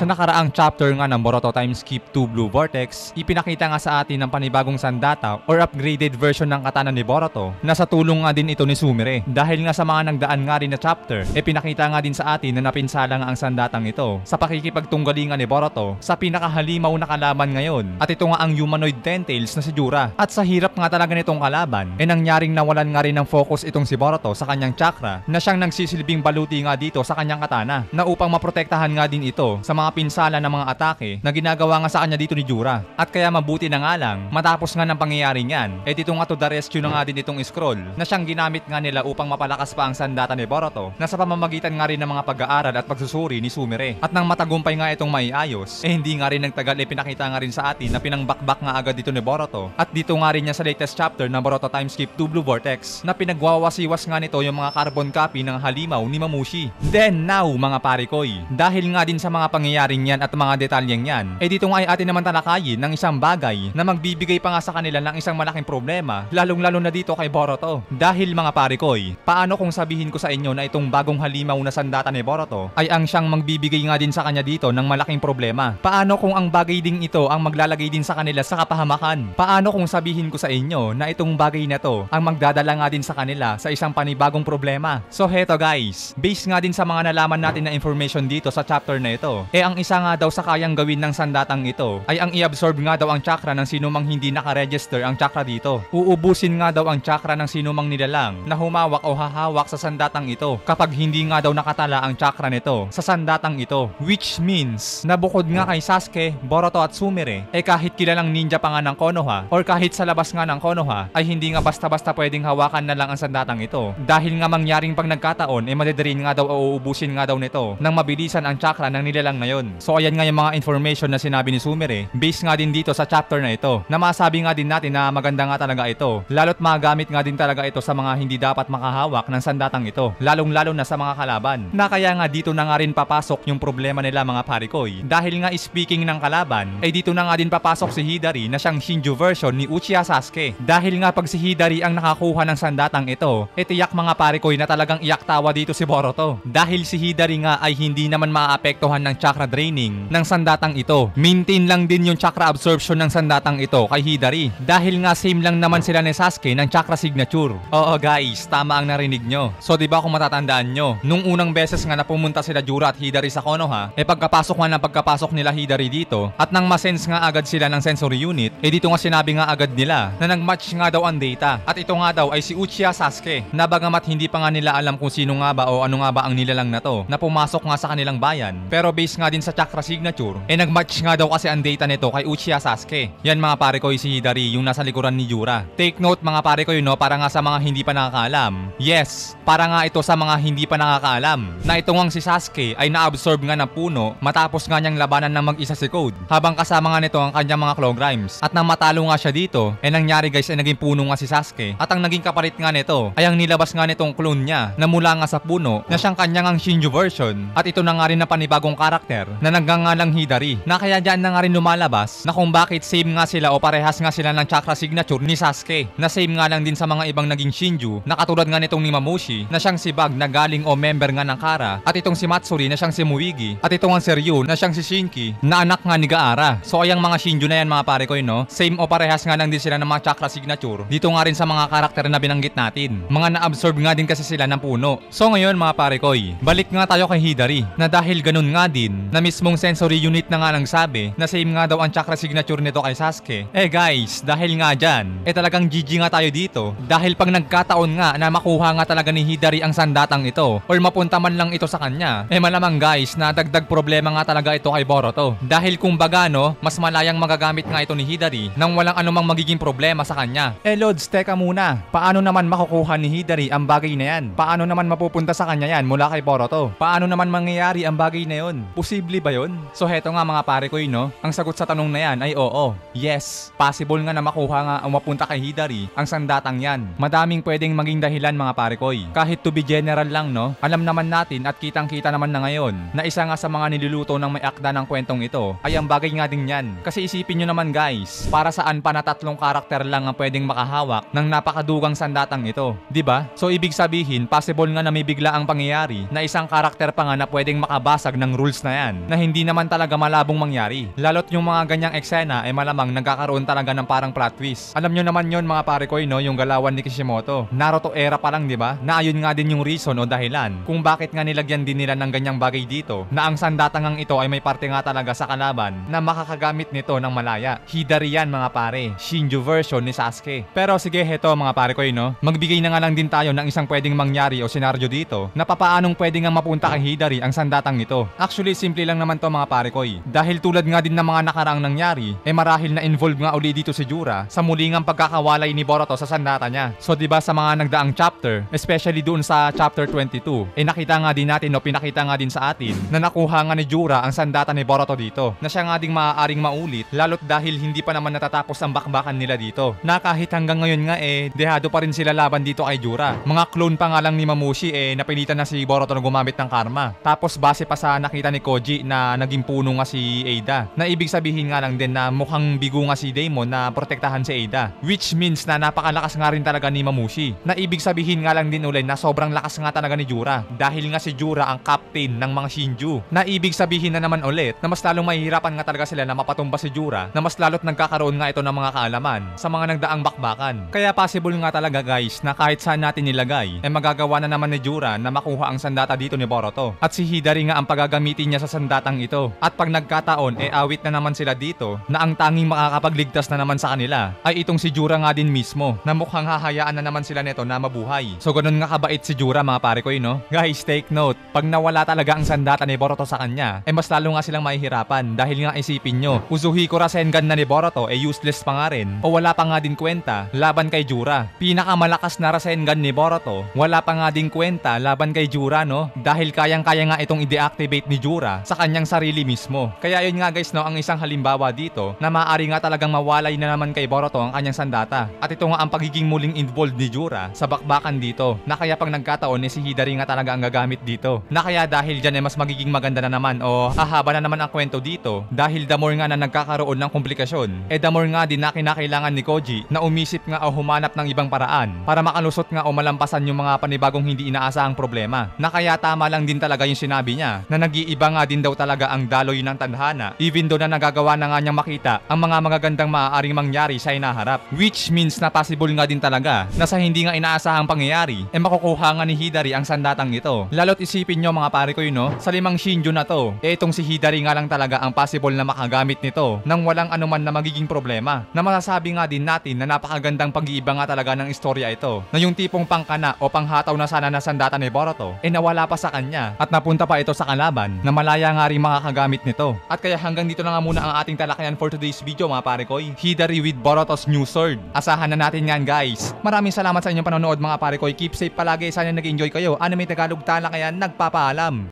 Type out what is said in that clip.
Sa nakaraang chapter nga ng Boruto Time Skip 2 Blue Vortex, ipinakita nga sa atin ng panibagong sandata or upgraded version ng katana ni Boruto na sa tulong nga din ito ni Sumire. Dahil nga sa mga nagdaan nga rin na chapter, pinakita nga din sa atin na napinsala nga ang sandatang ito sa pakikipagtunggalingan ni Boruto sa pinakahalimaw na kalaban ngayon. At ito nga ang humanoid Ten-Tails na si Jura. At sa hirap nga talaga nitong kalaban, nangyaring nawalan nga rin ng focus itong si Boruto sa kanyang chakra na siyang nagsisilbing baluti nga dito sa kanyang katana na upang maprotektahan nga din ito sa mga pinsala ng mga atake na ginagawa nga sa kanya dito ni Jura. At kaya mabuti na nga lang matapos nga ng pangyayari niyan, dito nga to the rescue na nga din itong scroll na siyang ginamit nga nila upang mapalakas pa ang sandata ni Boruto na sa pamamagitan nga rin ng mga pag-aaral at pagsusuri ni Sumire. At nang matagumpay nga itong maiayos, hindi nga rin nagtagal pinakita nga rin sa atin na pinangbakbak nga agad dito ni Boruto. At dito nga rin niya sa latest chapter ng Boruto Time Skip 2 Blue Vortex na pinagwawasiwas nga nito yung mga carbon copy ng halimaw ni Mamushi. Then now mga parikoy, dahil nga din sa mga pangyayaring yan at mga detalyeng yan, dito nga ay atin naman talakayin ng isang bagay na magbibigay pa nga sa kanila ng isang malaking problema, lalong-lalo na dito kay Boruto. Dahil mga parikoy, paano kung sabihin ko sa inyo na itong bagong halimaw na sandata ni Boruto ay ang siyang magbibigay nga din sa kanya dito ng malaking problema? Paano kung ang bagay ding ito ang maglalagay din sa kanila sa kapahamakan? Paano kung sabihin ko sa inyo na itong bagay na to ang magdadala nga din sa kanila sa isang panibagong problema? So heto guys, based nga din sa mga nalaman natin na information dito sa chapter na ito, ang isa nga daw sa kayang gawin ng sandatang ito ay ang i-absorb nga daw ang chakra ng sinumang hindi nakaregister ang chakra dito. Uubusin nga daw ang chakra ng sinumang nilalang na humawak o hahawak sa sandatang ito kapag hindi nga daw nakatala ang chakra nito sa sandatang ito. Which means na bukod nga kay Sasuke, Boruto at Sumire, kahit kilalang ninja pa nga ng Konoha or kahit sa labas nga ng Konoha ay hindi nga basta-basta pwedeng hawakan na lang ang sandatang ito. Dahil nga mangyaring pag nagkataon madeddrain nga daw o uubusin nga daw nito nang mabilisan ang chakra ng nilalang na yun. So ayan nga yung mga information na sinabi ni Sumire based nga din dito sa chapter na ito na masabi nga din natin na maganda nga talaga ito, lalo't magamit nga din talaga ito sa mga hindi dapat makahawak ng sandatang ito, lalong-lalo na sa mga kalaban. Na kaya nga dito na nga rin papasok yung problema nila mga parikoy. Dahil nga speaking ng kalaban, dito na nga din papasok si Hidari na siyang Shinju version ni Uchiha Sasuke. Dahil nga pag si Hidari ang nakakuha ng sandatang ito, tiyak mga parikoy na talagang iyak tawa dito si Boruto. Dahil si Hidari nga ay hindi naman maaapektuhan ng chakra draining ng sandatang ito. Maintain lang din yung chakra absorption ng sandatang ito kay Hidari. Dahil nga same lang naman sila ni Sasuke ng chakra signature. Oo guys, tama ang narinig nyo. So diba kung matatandaan nyo, nung unang beses nga na pumunta sila Jura at Hidari sa Konoha, pagkapasok nila Hidari dito at nang masense nga agad sila ng sensory unit, dito nga sinabi nga agad nila na nag-match nga daw ang data. At ito nga daw ay si Uchiha Sasuke na bagamat hindi pa nga nila alam kung sino nga ba o ano nga ba ang nilalang na to na pumasok nga sa kanilang bayan. Pero based nga din sa chakra signature, nag-match nga daw kasi ang data nito kay Uchiha Sasuke. Yan mga pare ko si Hidari yung nasa likuran ni Jura. Take note mga pare ko para nga sa mga hindi pa nakakaalam. Yes, para nga ito sa mga hindi pa nakakaalam na ito ngang si Sasuke ay na-absorb nga ng puno matapos nga niyang labanan ng mag-isa si Code habang kasama nga nito ang kanyang mga Clone Rhymes. At nang matalo nga siya dito, nangyari guys ay naging puno nga si Sasuke at ang naging kapalit nga nito ay ang nilabas nga nitong clone niya na mula nga sa puno na siyang kanyang ang Shinju version. At ito na nga rin na panibagong karakter na nagngangalang Hidari na kaya dyan na nga rin lumalabas na kung bakit same nga sila o parehas nga sila ng chakra signature ni Sasuke na same nga lang din sa mga ibang naging Shinju na katulad nga nitong ni Mamushi na siyang si Bug na galing o member nga ng Kara at itong si Matsuri na siyang si Muigi at itong ang si Ryu na siyang si Shinki na anak nga ni Gaara. So ayang mga Shinju na yan mga pare ko same o parehas nga lang din sila ng mga chakra signature dito nga rin sa mga karakter na binanggit natin. Mga na-absorb nga din kasi sila ng puno. So ngayon mga pare ko, balik nga tayo kay Hidari na dahil ganun nga din na mismong sensory unit na nga nang sabi na same nga daw ang chakra signature nito kay Sasuke. Guys, dahil nga dyan, talagang GG nga tayo dito dahil pag nagkataon nga na makuha nga talaga ni Hidari ang sandatang ito or mapunta man lang ito sa kanya, malamang guys na dagdag problema nga talaga ito kay Boruto. Dahil kung baga mas malayang magagamit nga ito ni Hidari nang walang anumang magiging problema sa kanya. Lods, teka muna. Paano naman makukuha ni Hidari ang bagay na yan? Paano naman mapupunta sa kanya yan mula kay Boruto? Paano naman mangyayari ang bagay na yon? Posible ba yon? So heto nga mga pare ko ang sagot sa tanong na yan ay oo. Yes, possible nga na makuha nga o mapunta kay Hidari ang sandatang yan. Madaming pwedeng maging dahilan mga pare ko. Kahit to be general lang alam naman natin at kitang-kita naman na ngayon na isa nga sa mga niluluto ng may akda ng kwentong ito ay ang bagay nga din yan. Kasi isipin nyo naman guys, para saan pa na 3 karakter lang ang pwedeng makahawak ng napakadugang sandatang ito, di ba? So ibig sabihin, possible nga na may bigla ang pangyayari na isang karakter pa nga na pwedeng makabasag ng rules na yan. yan na hindi naman talaga malabong mangyari. Lalot yung mga ganyang eksena ay malamang nagkakaroon talaga ng parang plot twist. Alam nyo naman yon mga pare ko, no, yung galawan ni Kishimoto. Naruto era pa lang, di ba? Na ayun nga din yung reason o dahilan kung bakit nga nilagyan din nila ng ganyang bagay dito na ang sandatangang ito ay may parte nga talaga sa kalaban na makakagamit nito ng malaya. Hidari yan mga pare, Shinju version ni Sasuke. Pero sige, heto mga pare ko, no, magbigay na nga lang din tayo ng isang pwedeng mangyari o senaryo dito na papaanong pwede nga mapunta kay Hidari ang sandatang ito. Actually, simple lang naman to mga pare ko. Dahil tulad nga din ng mga nakaraang nangyari, marahil na involve nga uli dito si Jura sa mulingang pagkakawalay ni Boruto sa sandata niya. So diba sa mga nagdaang chapter, especially doon sa chapter 22, nakita nga din natin o pinakita nga din sa atin na nakuha nga ni Jura ang sandata ni Boruto dito. Na siya nga ding maaaring maulit lalot dahil hindi pa naman natatapos ang bakbakan nila dito. Na kahit hanggang ngayon nga dehado pa rin sila laban dito kay Jura. Mga clone pa nga lang ni Mamushi napilitan na si Boruto na gumamit ng karma. Tapos base pa sa nakita ni Koji na naging puno nga si Ada. Na ibig sabihin nga lang din na mukhang bigo nga si Daemon na protektahan si Ada. Which means na napakalakas nga rin talaga ni Mamushi. Na ibig sabihin nga lang din ulit na sobrang lakas nga talaga ni Jura. Dahil nga si Jura ang captain ng mga Shinju. Na ibig sabihin na naman ulit na mas lalong mahihirapan nga talaga sila na mapatumba si Jura, na mas lalot nagkakaroon nga ito ng mga kaalaman sa mga nagdaang bakbakan. Kaya possible nga talaga guys na kahit saan natin nilagay magagawa na naman ni Jura na makuha ang sandata dito ni Boruto. At si Hidari nga ang pagagamitin niya sa sandatang ito. At pag nagkataon awit na naman sila dito na ang tanging makakapagligtas na naman sa kanila ay itong si Jura nga din mismo na mukhang hahayaan na naman sila nito na mabuhay. So ganun nga kabait si Jura mga pare ko, no? Guys, take note, pag nawala talaga ang sandata ni Boruto sa kanya mas lalo nga silang mahihirapan dahil nga isipin nyo, Uzuhiko Rasengan na ni Boruto useless pa nga rin o wala pa nga din kwenta laban kay Jura. Pinakamalakas na Rasengan ni Boruto wala pa nga din kwenta laban kay Jura, no? Dahil kayang-kaya nga itong i-deactivate ni Jura sa kanyang sarili mismo. Kaya yun nga guys, no, ang isang halimbawa dito na maaari nga talagang mawalay na naman kay Boruto ang kanyang sandata. At ito nga ang pagiging muling involved ni Jura sa bakbakan dito na kaya pag nagkataon si Hidari nga talaga ang gagamit dito. Na kaya dahil dyan mas magiging maganda na naman o hahaba na naman ang kwento dito dahil the more nga na nagkakaroon ng komplikasyon the more nga din na kinakailangan ni Koji na umisip nga o humanap ng ibang paraan para makalusot nga o malampasan yung mga panibagong hindi inaasahang problema. Na kaya tama lang din talaga yung sinabi niya na nag-iiba nga din daw talaga ang daloy ng tadhana even though na nagagawa na nga niyang makita ang mga magagandang maaaring mangyari sa inaharap. Which means na possible nga din talaga na sa hindi nga inaasahang pangyayari makukuha nga ni Hidari ang sandatang ito. Lalot isipin nyo mga pare ko no, sa 5 Shinju na to itong si Hidari nga lang talaga ang possible na makagamit nito nang walang anuman na magiging problema. Na masasabi nga din natin na napakagandang pag-iiba nga talaga ng istorya ito na yung tipong pangkana o panghataw na sana na sandata ni Boruto nawala pa sa kanya at napunta pa ito sa kalaban na malaya nga rin makakagamit nito. At kaya hanggang dito na nga muna ang ating talakayan for today's video mga pare ko. Hidari with Boruto's new sword. Asahan na natin yan guys. Maraming salamat sa inyong panonood mga pare ko. Keep safe palagi. Sana nag-enjoy kayo. Anime Tagalog Talakayan nagpapaalam.